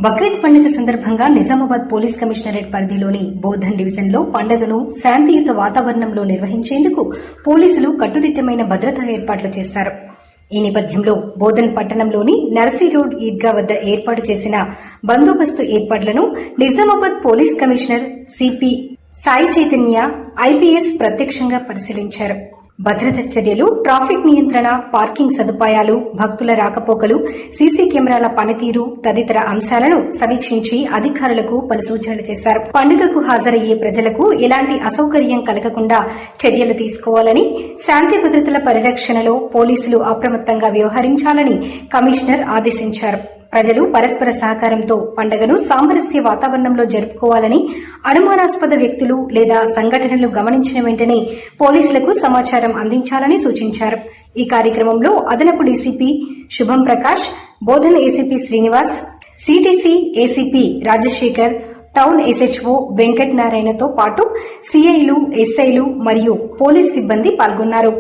బక్రీద్ పండుగ సందర్భంగా Nizamabad police commissionerate పరిధిలోని బోధన్ డివిజన్లో పండుగను శాంతియుత వాతావరణంలో నిర్వహించేందుకు పోలీసులు కట్టుదిట్టమైన భద్రతా ఏర్పాట్లు చేశారు. ఈ నేపథ్యంలో బోధన్ పట్టణంలోని నర్సీ రోడ్ ఈద్గా వద్ద ఏర్పాటు చేసిన బందోబస్తు ఏర్పాట్లను Nizamabad police commissioner CP Sai Chaitanya IPS ప్రత్యక్షంగా పరిశీలించారు. భద్రతా చర్యలు, ట్రాఫిక్ నియంత్రణ, పార్కింగ్ సదుపాయాలు, భక్తుల రాకపోకలు, సీసీ కెమెరాల పనితీరు తదితర అంశాలను సమీక్షించి అధికారులకు పలు సూచనలు చేశారు. పండుగకు హాజరయ్యే ప్రజలకు ఎలాంటి అసౌకర్యం కలగకుండా చర్యలు తీసుకోవాలని, శాంతి భద్రతల పరిరక్షణలో పోలీసులు అప్రమత్తంగా వ్యవహరించాలని కమిషనర్ ఆదేశించారు. ప్రజలు పరస్పర సహకారంతో పండుగను సామరస్య వాతావరణంలో జరుపుకోవాలని, అనుమానాస్పద వ్యక్తులు లేదా సంఘటనలు గమనించిన వెంటనే పోలీసులకు సమాచారం అందించాలని సూచించారు. ఈ కార్యక్రమంలో అదనపు DCP Shubham Prakash, Bodhan ACP Srinivas, CTC ACP Rajasekhar, town SHO Venkat నారాయణతో పాటు సీఐలు, ఎస్ఐలు మరియు పోలీస్ సిబ్బంది పాల్గొన్నారు.